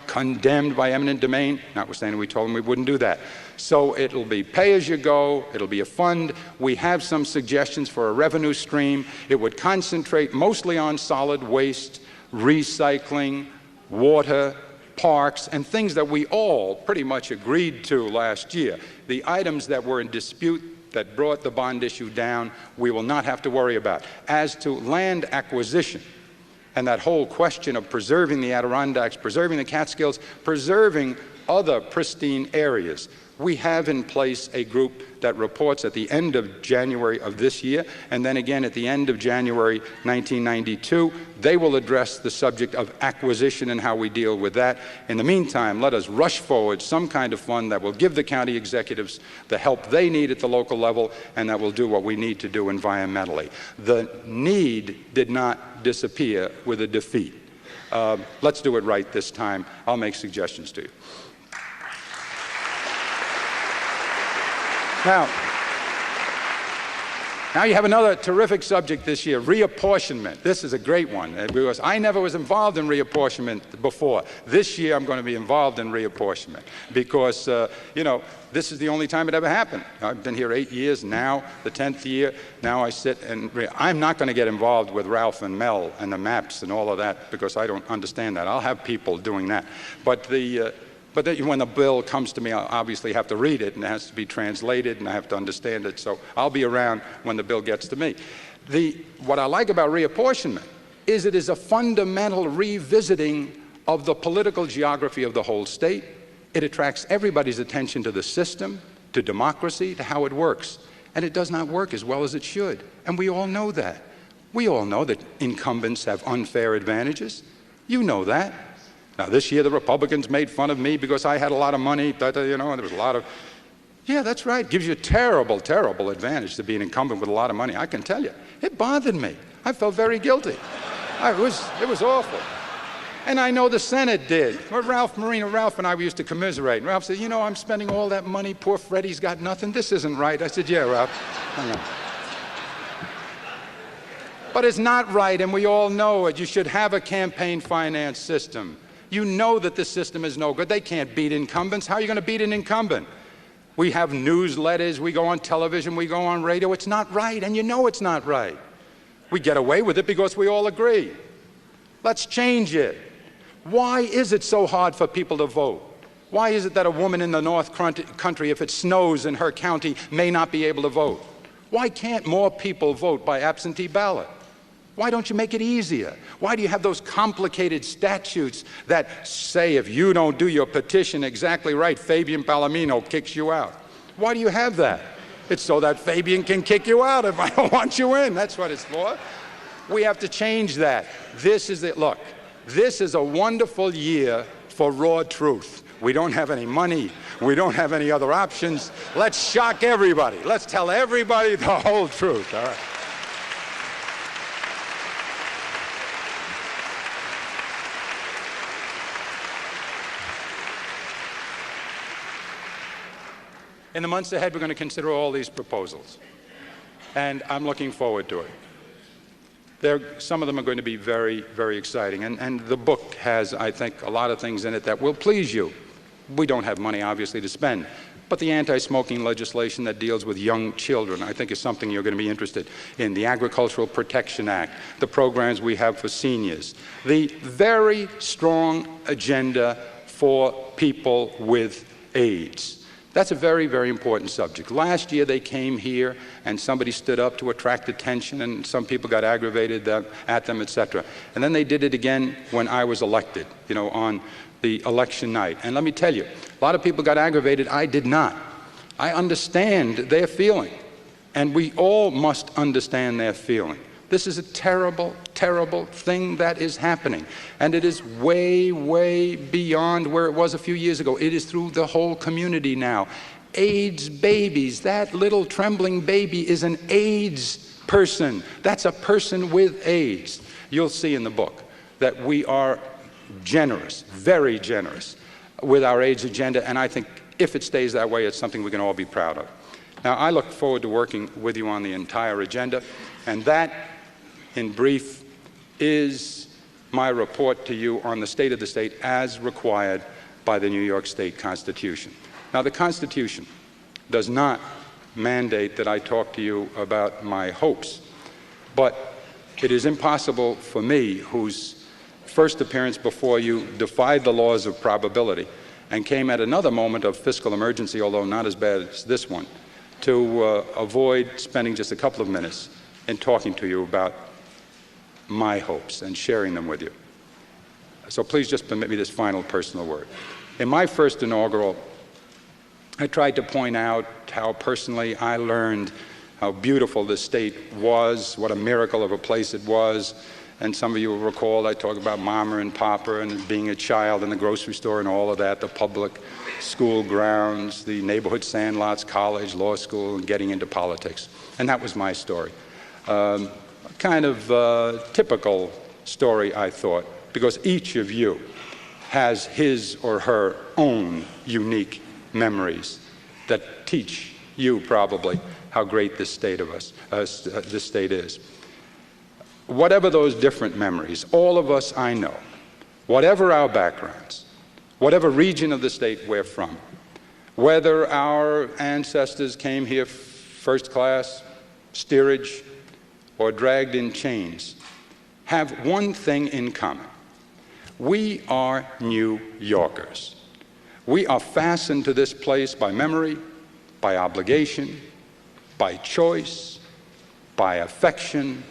condemned by eminent domain. Notwithstanding, we told them we wouldn't do that. So it'll be pay as you go. It'll be a fund. We have some suggestions for a revenue stream. It would concentrate mostly on solid waste, recycling, water, parks, and things that we all pretty much agreed to last year. The items that were in dispute that brought the bond issue down, we will not have to worry about. As to land acquisition and that whole question of preserving the Adirondacks, preserving the Catskills, preserving other pristine areas, we have in place a group that reports at the end of January of this year, and then again at the end of January 1992. They will address the subject of acquisition and how we deal with that. In the meantime, let us rush forward some kind of fund that will give the county executives the help they need at the local level, and that will do what we need to do environmentally. The need did not disappear with a defeat. Let's do it right this time. I'll make suggestions to you. Now you have another terrific subject this year, reapportionment. This is a great one, because I never was involved in reapportionment before. This year I'm going to be involved in reapportionment because, this is the only time it ever happened. I've been here 8 years now, the 10th year. Now I sit and I'm not going to get involved with Ralph and Mel and the maps and all of that because I don't understand that. I'll have people doing that. But when the bill comes to me, I'll obviously have to read it, and it has to be translated, and I have to understand it. So I'll be around when the bill gets to me. What I like about reapportionment is it is a fundamental revisiting of the political geography of the whole state. It attracts everybody's attention to the system, to democracy, to how it works. And it does not work as well as it should. And we all know that. We all know that incumbents have unfair advantages. You know that. Now, this year, the Republicans made fun of me because I had a lot of money, and there was a lot of... Yeah, that's right. It gives you a terrible, terrible advantage to be an incumbent with a lot of money. I can tell you. It bothered me. I felt very guilty. It was awful. And I know the Senate did. Ralph and I, we used to commiserate. And Ralph said, I'm spending all that money. Poor Freddie's got nothing. This isn't right. I said, yeah, Ralph. Hang on. But it's not right, and we all know it. You should have a campaign finance system. You know that this system is no good. They can't beat incumbents. How are you going to beat an incumbent? We have newsletters, we go on television, we go on radio. It's not right, and you know it's not right. We get away with it because we all agree. Let's change it. Why is it so hard for people to vote? Why is it that a woman in the North Country, if it snows in her county, may not be able to vote? Why can't more people vote by absentee ballot? Why don't you make it easier? Why do you have those complicated statutes that say if you don't do your petition exactly right, Fabian Palomino kicks you out? Why do you have that? It's so that Fabian can kick you out if I don't want you in. That's what it's for. We have to change that. This is it. Look, this is a wonderful year for raw truth. We don't have any money. We don't have any other options. Let's shock everybody. Let's tell everybody the whole truth. All right. In the months ahead, we're going to consider all these proposals, and I'm looking forward to it. Some of them are going to be very, very exciting, and the book has, I think, a lot of things in it that will please you. We don't have money, obviously, to spend, but the anti-smoking legislation that deals with young children, I think, is something you're going to be interested in. The Agricultural Protection Act, the programs we have for seniors, the very strong agenda for people with AIDS. That's a very, very important subject. Last year they came here and somebody stood up to attract attention and some people got aggravated at them, etc. And then they did it again when I was elected, on the election night. And let me tell you, a lot of people got aggravated. I did not. I understand their feeling, and we all must understand their feeling. This is a terrible, terrible thing that is happening, and it is way, way beyond where it was a few years ago. It is through the whole community now. AIDS babies, that little trembling baby is an AIDS person. That's a person with AIDS. You'll see in the book that we are generous, very generous with our AIDS agenda, and I think if it stays that way, it's something we can all be proud of. Now, I look forward to working with you on the entire agenda, and that, in brief, is my report to you on the state of the state as required by the New York State Constitution. Now, the Constitution does not mandate that I talk to you about my hopes, but it is impossible for me, whose first appearance before you defied the laws of probability and came at another moment of fiscal emergency, although not as bad as this one, to avoid spending just a couple of minutes in talking to you about my hopes and sharing them with you. So please just permit me this final personal word. In my first inaugural, I tried to point out how personally I learned how beautiful this state was, what a miracle of a place it was. And some of you will recall I talked about Mama and Papa and being a child in the grocery store and all of that, the public school grounds, the neighborhood sandlots, college, law school, and getting into politics. And that was my story. Kind of typical story, I thought, because each of you has his or her own unique memories that teach you probably how great this state is. Whatever those different memories, all of us I know, whatever our backgrounds, whatever region of the state we're from, whether our ancestors came here first class, steerage, or dragged in chains, have one thing in common. We are New Yorkers. We are fastened to this place by memory, by obligation, by choice, by affection,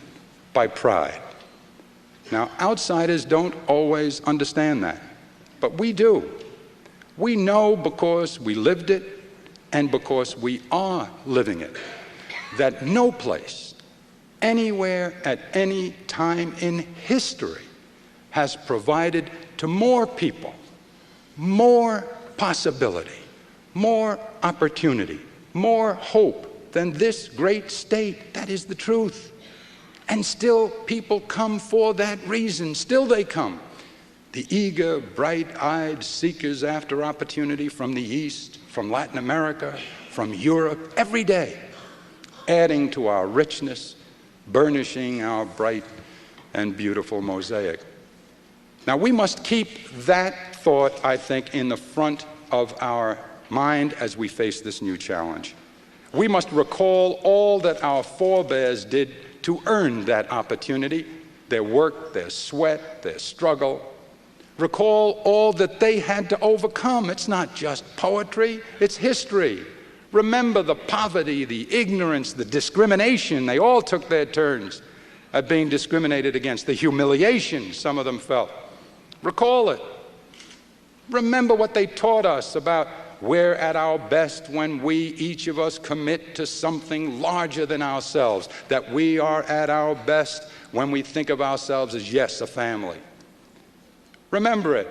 by pride. Now, outsiders don't always understand that, but we do. We know because we lived it and because we are living it, that no place, anywhere, at any time in history has provided to more people more possibility, more opportunity, more hope than this great state. That is the truth. And still people come for that reason. Still they come. The eager, bright-eyed seekers after opportunity from the East, from Latin America, from Europe, every day, adding to our richness, burnishing our bright and beautiful mosaic. Now, we must keep that thought, I think, in the front of our mind as we face this new challenge. We must recall all that our forebears did to earn that opportunity, their work, their sweat, their struggle. Recall all that they had to overcome. It's not just poetry, it's history. Remember the poverty, the ignorance, the discrimination. They all took their turns at being discriminated against, the humiliation some of them felt. Recall it. Remember what they taught us about we're at our best when we, each of us, commit to something larger than ourselves, that we are at our best when we think of ourselves as, yes, a family. Remember it.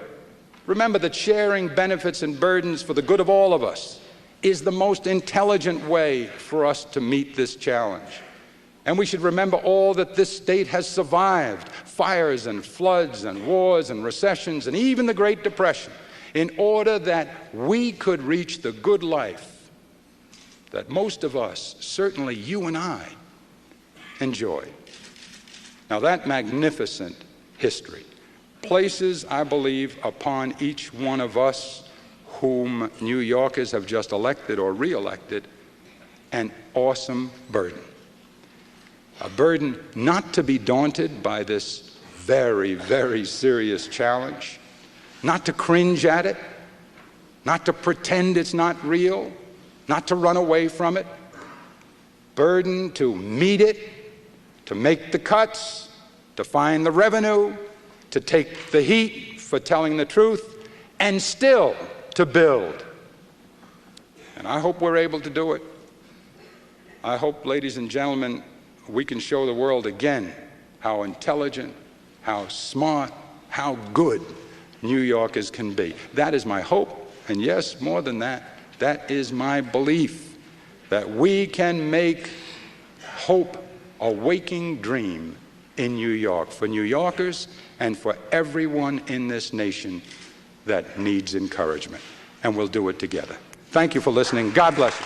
Remember that sharing benefits and burdens for the good of all of us is the most intelligent way for us to meet this challenge. And we should remember all that this state has survived, fires and floods and wars and recessions and even the Great Depression, in order that we could reach the good life that most of us, certainly you and I, enjoy. Now that magnificent history places, I believe, upon each one of us whom New Yorkers have just elected or re-elected an awesome burden. A burden not to be daunted by this very, very serious challenge, not to cringe at it, not to pretend it's not real, not to run away from it. Burden to meet it, to make the cuts, to find the revenue, to take the heat for telling the truth, and still to build. And I hope we're able to do it. I hope, ladies and gentlemen, we can show the world again how intelligent, how smart, how good New Yorkers can be. That is my hope, and yes, more than that, that is my belief, that we can make hope a waking dream in New York, for New Yorkers and for everyone in this nation that needs encouragement. And we'll do it together. Thank you for listening. God bless you.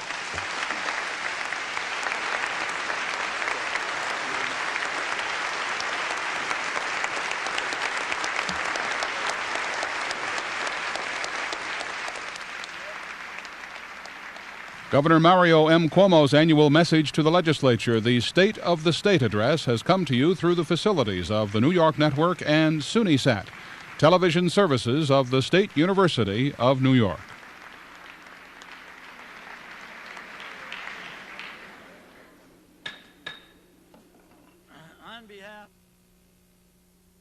Governor Mario M. Cuomo's annual message to the legislature, the State of the State address, has come to you through the facilities of the New York Network and SUNYSAT, television services of the State University of New York. On behalf